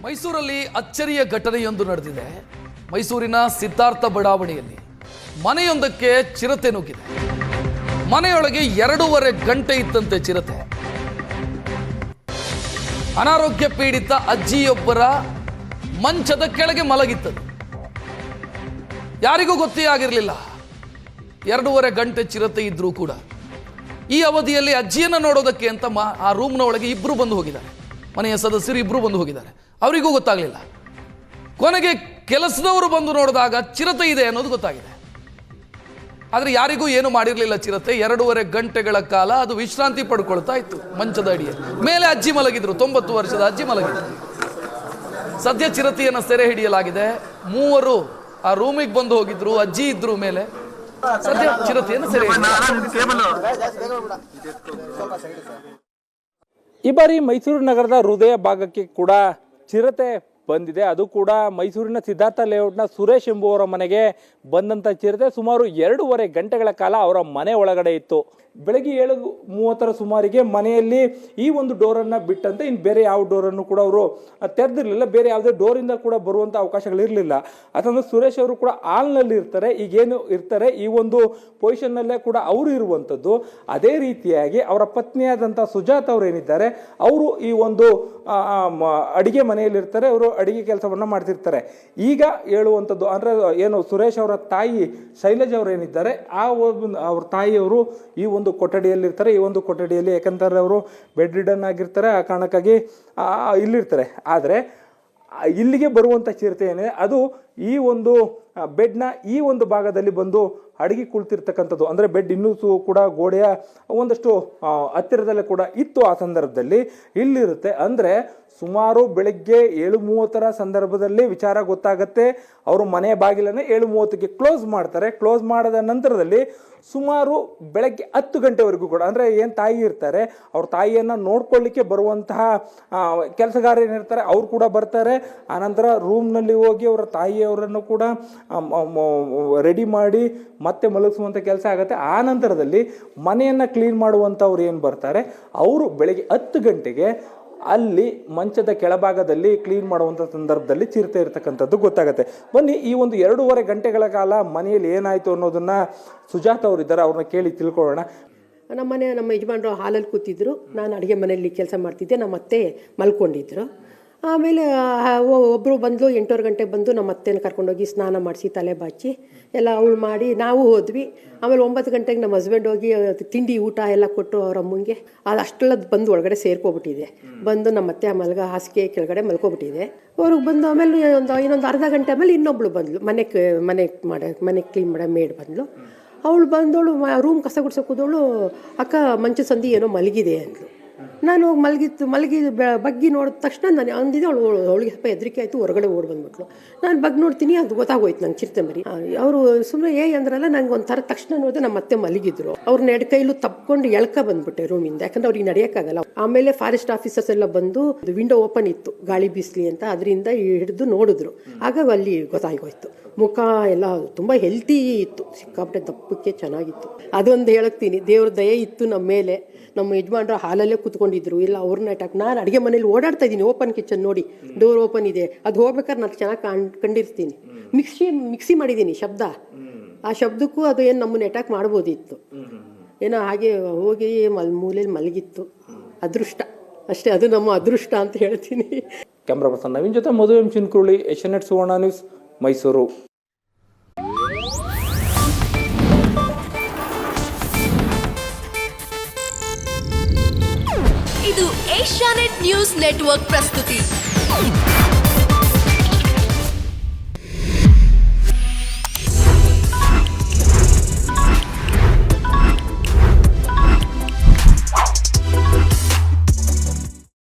ಮೈಸೂರಲ್ಲಿ ಅಚ್ಚರಿಯ ಘಟನೆಯೊಂದು ನಡೆದಿದೆ. ಮೈಸೂರಿನ ಸಿದ್ಧಾರ್ಥ ಬಡಾವಣೆಯಲ್ಲಿ ಮನೆಯೊಂದಕ್ಕೆ ಚಿರತೆ ನುಗ್ಗಿದೆ. ಮನೆಯೊಳಗೆ 2.5 ಗಂಟೆ ಇತ್ತಂತೆ ಚಿರತೆ. ಅನಾರೋಗ್ಯ ಪೀಡಿತ ಅಜ್ಜಿಯೊಬ್ಬರ ಮಂಚದ ಕೆಳಗೆ ಮಲಗಿತ್ತದು. ಯಾರಿಗೂ ಗೊತ್ತೇ ಆಗಿರಲಿಲ್ಲ. 2.5 ಗಂಟೆ ಚಿರತೆ ಇದ್ರೂ ಕೂಡ ಈ ಅವಧಿಯಲ್ಲಿ ಅಜ್ಜಿಯನ್ನು ನೋಡೋದಕ್ಕೆ ಅಂತ ಆ ರೂಮ್ನ ಒಳಗೆ ಇಬ್ಬರು ಬಂದು ಹೋಗಿದ್ದಾರೆ. ಮನೆಯ ಸದಸ್ಯರು ಇಬ್ಬರು ಬಂದು ಹೋಗಿದ್ದಾರೆ. ಅವರಿಗೂ ಗೊತ್ತಾಗಲಿಲ್ಲ. ಕೊನೆಗೆ ಕೆಲಸದವರು ಬಂದು ನೋಡಿದಾಗ ಚಿರತೆ ಇದೆ ಅನ್ನೋದು ಗೊತ್ತಾಗಿದೆ. ಆದರೆ ಯಾರಿಗೂ ಏನು ಮಾಡಿರಲಿಲ್ಲ. ಚಿರತೆ 2.5 ಗಂಟೆಗಳ ಕಾಲ ಅದು ವಿಶ್ರಾಂತಿ ಪಡ್ಕೊಳ್ತಾ ಇತ್ತು ಮಂಚದ ಅಡಿಯಲ್ಲಿ. ಮೇಲೆ ಅಜ್ಜಿ ಮಲಗಿದ್ರು, 90 ವರ್ಷದ ಅಜ್ಜಿ ಮಲಗಿದ್ರು. ಸದ್ಯ ಚಿರತೆಯನ್ನು ಸೆರೆ ಹಿಡಿಯಲಾಗಿದೆ. 3 ಆ ರೂಮಿಗೆ ಬಂದು ಹೋಗಿದ್ರು, ಅಜ್ಜಿ ಇದ್ರು ಮೇಲೆ. ಸದ್ಯ ಚಿರತೆಯನ್ನು ಸೆರೆ ಈ ಬಾರಿ ಮೈಸೂರು ನಗರದ ಹೃದಯ ಭಾಗಕ್ಕೆ ಕೂಡ ಚಿರತೆ ಬಂದಿದೆ. ಅದು ಕೂಡ ಮೈಸೂರಿನ ಸಿದ್ಧಾರ್ಥ ಲೇಔಟ್ನ ಸುರೇಶ್ ಎಂಬುವರ ಮನೆಗೆ ಬಂದಂಥ ಚಿರತೆ ಸುಮಾರು 2.5 ಗಂಟೆಗಳ ಕಾಲ ಅವರ ಮನೆ ಒಳಗಡೆ ಇತ್ತು. ಬೆಳಗ್ಗೆ 7:30 ಸುಮಾರಿಗೆ ಮನೆಯಲ್ಲಿ ಈ ಒಂದು ಡೋರನ್ನು ಬಿಟ್ಟಂತೆ ಇನ್ನು ಬೇರೆ ಯಾವ ಡೋರನ್ನು ಕೂಡ ಅವರು ತೆರೆದಿರಲಿಲ್ಲ. ಬೇರೆ ಯಾವುದೇ ಡೋರಿಂದ ಕೂಡ ಬರುವಂಥ ಅವಕಾಶಗಳಿರಲಿಲ್ಲ. ಅದನ್ನು ಸುರೇಶ್ ಅವರು ಕೂಡ ಹಾಲ್ನಲ್ಲಿ ಇರ್ತಾರೆ. ಈಗೇನು ಇರ್ತಾರೆ ಈ ಒಂದು ಪೊಸಿಷನ್ನಲ್ಲೇ ಕೂಡ ಅವರು ಇರುವಂಥದ್ದು. ಅದೇ ರೀತಿಯಾಗಿ ಅವರ ಪತ್ನಿಯಾದಂಥ ಸುಜಾತ ಅವರು ಏನಿದ್ದಾರೆ ಅವರು ಈ ಒಂದು ಅಡಿಗೆ ಮನೆಯಲ್ಲಿರ್ತಾರೆ. ಅವರು ಅಡಿಗೆ ಕೆಲಸವನ್ನು ಮಾಡ್ತಿರ್ತಾರೆ. ಈಗ ಹೇಳುವಂಥದ್ದು ಅಂದರೆ ಏನು ಸುರೇಶ್ ಅವರ ತಾಯಿ ಶೈಲಜಾ ಅವರು ಏನಿದ್ದಾರೆ ಅವ್ರ ತಾಯಿಯವರು ಈ ಒಂದು ಕೊಠಡಿಯಲ್ಲಿರ್ತಾರೆ. ಈ ಒಂದು ಕೊಠಡಿಯಲ್ಲಿ ಯಾಕಂತಾರೆ ಅವರು ಬೆಡ್ ರಿಡನ್ ಆಗಿರ್ತಾರೆ. ಆ ಕಾರಣಕ್ಕಾಗಿ ಇಲ್ಲಿರ್ತಾರೆ. ಆದರೆ ಇಲ್ಲಿಗೆ ಬರುವಂಥ ಚಿರತೆ ಏನಿದೆ ಅದು ಈ ಒಂದು ಬೆಡ್ನ ಈ ಒಂದು ಭಾಗದಲ್ಲಿ ಬಂದು ಅಡಿಗೆ ಕುಳಿತಿರ್ತಕ್ಕಂಥದ್ದು. ಅಂದರೆ ಬೆಡ್ ಇನ್ನೂ ಕೂಡ ಗೋಡೆಯ ಒಂದಷ್ಟು ಹತ್ತಿರದಲ್ಲೇ ಕೂಡ ಇತ್ತು. ಆ ಸಂದರ್ಭದಲ್ಲಿ ಇಲ್ಲಿರುತ್ತೆ. ಅಂದರೆ ಸುಮಾರು ಬೆಳಗ್ಗೆ 7:30 ಸಂದರ್ಭದಲ್ಲಿ ವಿಚಾರ ಗೊತ್ತಾಗುತ್ತೆ. ಅವರು ಮನೆಯ ಬಾಗಿಲನ್ನು 7:30ಕ್ಕೆ ಕ್ಲೋಸ್ ಮಾಡ್ತಾರೆ. ಕ್ಲೋಸ್ ಮಾಡಿದ ನಂತರದಲ್ಲಿ ಸುಮಾರು ಬೆಳಗ್ಗೆ 10 ಗಂಟೆವರೆಗೂ ಕೂಡ ಅಂದರೆ ಏನು ತಾಯಿ ಇರ್ತಾರೆ ಅವ್ರ ತಾಯಿಯನ್ನು ನೋಡ್ಕೊಳ್ಳಿಕ್ಕೆ ಬರುವಂತಹ ಕೆಲಸಗಾರ ಏನಿರ್ತಾರೆ ಅವ್ರು ಕೂಡ ಬರ್ತಾರೆ. ಆನಂತರ ರೂಮ್ನಲ್ಲಿ ಹೋಗಿ ಅವರ ತಾಯಿಯವರನ್ನು ಕೂಡ ರೆಡಿ ಮಾಡಿ ಮತ್ತೆ ಮಲಗಿಸುವಂಥ ಕೆಲಸ ಆಗುತ್ತೆ. ಆ ನಂತರದಲ್ಲಿ ಮನೆಯನ್ನು ಕ್ಲೀನ್ ಮಾಡುವಂಥವ್ರು ಏನು ಬರ್ತಾರೆ ಅವರು ಬೆಳಗ್ಗೆ 10 ಗಂಟೆಗೆ ಅಲ್ಲಿ ಮಂಚದ ಕೆಳಭಾಗದಲ್ಲಿ ಕ್ಲೀನ್ ಮಾಡುವಂಥ ಸಂದರ್ಭದಲ್ಲಿ ಚಿರತೆ ಇರ್ತಕ್ಕಂಥದ್ದು ಗೊತ್ತಾಗುತ್ತೆ. ಬನ್ನಿ ಈ ಒಂದು 2.5 ಗಂಟೆಗಳ ಕಾಲ ಮನೆಯಲ್ಲಿ ಏನಾಯಿತು ಅನ್ನೋದನ್ನ ಸುಜಾತ ಅವರಿದ್ದಾರೆ, ಅವ್ರನ್ನ ಕೇಳಿ ತಿಳ್ಕೊಳ್ಳೋಣ. ನಮ್ಮ ಯಜಮಾನರು ಹಾಲಲ್ಲಿ ಕೂತಿದ್ರು. ನಾನು ಅಡುಗೆ ಮನೆಯಲ್ಲಿ ಕೆಲಸ ಮಾಡ್ತಿದ್ದೆ. ನಮ್ಮ ಅತ್ತೆ ಮಲ್ಕೊಂಡಿದ್ರು. ಆಮೇಲೆ ಒಬ್ಬರು ಬಂದು 8:30 ಗಂಟೆಗೆ ಬಂದು ನಮ್ಮ ಅತ್ತೆನ ಕರ್ಕೊಂಡೋಗಿ ಸ್ನಾನ ಮಾಡಿಸಿ ತಲೆ ಬಾಚಿ ಎಲ್ಲ ಅವಳು ಮಾಡಿ ನಾವು ಹೋದ್ವಿ. ಆಮೇಲೆ 9 ಗಂಟೆಗೆ ನಮ್ಮ ಹಸ್ಬೆಂಡ್ ಹೋಗಿ ತಿಂಡಿ ಊಟ ಎಲ್ಲ ಕೊಟ್ಟು ಅವ್ರ ಅಮ್ಮಂಗೆ ಅದು ಅಷ್ಟೆಲ್ಲ ಬಂದು ಒಳಗಡೆ ಸೇರ್ಕೊಬಿಟ್ಟಿದೆ. ಬಂದು ನಮ್ಮ ಅತ್ತೆ ಹಾಸಿಗೆ ಕೆಳಗಡೆ ಮಲ್ಕೊಬಿಟ್ಟಿದೆ. ಅವ್ರಿಗೆ ಬಂದು ಆಮೇಲೆ ಇನ್ನೊಂದು ಅರ್ಧ ಗಂಟೆ ಆಮೇಲೆ ಇನ್ನೊಬ್ಳು ಬಂದಳು. ಮನೆ ಕ್ಲೀನ್ ಮಾಡೋ ಮೇಡ್ ಬಂದಳು. ಅವಳು ಬಂದವಳು ರೂಮ್ ಕಸ ಗುಡ್ಸೋ ಕೂದವಳು, ಅಕ್ಕ ಮಂಚ ಸಂದಿ ಏನೋ ಮಲಗಿದೆ ಅಂದ್ಲು. ನಾನು ಮಲಗಿ ಬಗ್ಗಿ ನೋಡಿದ ತಕ್ಷಣ ನಾನು ಅಂದಿದ್ದೆ. ಅವಳಿಗೆ ಸ್ವಲ್ಪ ಹೆದರಿಕೆ ಆಯಿತು, ಹೊರಗಡೆ ಓಡಿ ಬಂದ್ಬಿಟ್ಲು. ನಾನು ಬಗ್ಗೆ ನೋಡ್ತೀನಿ, ಅದು ಗೊತ್ತಾಗೋಯ್ತು ನಂಗೆ ಚಿರತೆ ಮರಿ. ಅವರು ಸುಮ್ಮನೆ ಅಂದ್ರಲ್ಲ, ನಂಗೆ ಒಂಥರ ತಕ್ಷಣ ನೋಡಿದೆ ನಮ್ಮ ಅತ್ತೆ ಮಲಗಿದ್ರು. ಅವ್ರನ್ನ ಎಡಕೈಲು ತಪ್ಕೊಂಡು ಎಳ್ಕ ಬಂದ್ಬಿಟ್ಟೆ ರೂಮಿಂದ, ಯಾಕಂದ್ರೆ ಅವ್ರಿಗೆ ನಡೆಯೋಕ್ಕಾಗಲ್ಲ. ಆಮೇಲೆ ಫಾರೆಸ್ಟ್ ಆಫೀಸರ್ಸ್ ಎಲ್ಲ ಬಂದು ವಿಂಡೋ ಓಪನ್ ಇತ್ತು ಗಾಳಿ ಬೀಸಲಿ ಅಂತ, ಅದರಿಂದ ಹಿಡಿದು ನೋಡಿದ್ರು. ಆಗ ಅಲ್ಲಿ ಗೊತ್ತಾಗೋಯ್ತು. ಮುಖ ಎಲ್ಲ ತುಂಬ ಹೆಲ್ತಿ ಇತ್ತು, ಸಿಕ್ಕಾಪಟ್ಟೆ ದಪ್ಪಕ್ಕೆ ಚೆನ್ನಾಗಿತ್ತು. ಅದೊಂದು ಹೇಳಕ್ತೀನಿ, ದೇವ್ರ ದಯೆ ಇತ್ತು ನಮ್ಮ ಮೇಲೆ. ನಮ್ಮ ಯಜಮಾನ್ರು ಹಾಲಲ್ಲೇ ಕೂತ್ಕೊಂಡಿದ್ರು. ಇಲ್ಲ ಅವ್ರನ್ನ ಅಟ್ಯಾಕ್. ನಾನು ಅಡುಗೆ ಮನೇಲಿ ಓಡಾಡ್ತಾ ಇದ್ದೀನಿ, ಓಪನ್ ಕಿಚನ್ ನೋಡಿ, ಡೋರ್ ಓಪನ್ ಇದೆ. ಅದು ಹೋಗ್ಬೇಕಾದ್ರೆ ನಾನು ಚೆನ್ನಾಗಿ ಕಂಡಿರ್ತೀನಿ. ಮಿಕ್ಸಿ ಮಾಡಿದ್ದೀನಿ ಶಬ್ದ. ಆ ಶಬ್ದಕ್ಕೂ ಅದು ಏನು ನಮ್ಮನ್ನು ಅಟ್ಯಾಕ್ ಮಾಡ್ಬೋದಿತ್ತು ಏನೋ. ಹಾಗೆ ಹೋಗಿ ಮೂಲೆಯಲ್ಲಿ ಮಲಗಿತ್ತು. ಅದೃಷ್ಟ ಅಷ್ಟೇ, ಅದು ನಮ್ಮ ಅದೃಷ್ಟ ಅಂತ ಹೇಳ್ತೀನಿ. ಕ್ಯಾಮ್ರಾ ಪರ್ಸನ್ ನವೀನ್ ಜೊತೆ ಮಧು ಎಂ ಚಿನ್ಕುರುಳಿ, ಏಷ್ಯಾನೆಟ್ ಸುವರ್ಣ ನ್ಯೂಸ್, ಮೈಸೂರು. ಇದು ಏಷ್ಯಾನೆಟ್ ನ್ಯೂಸ್ ನೆಟ್ವರ್ಕ್ ಪ್ರಸ್ತುತಿ.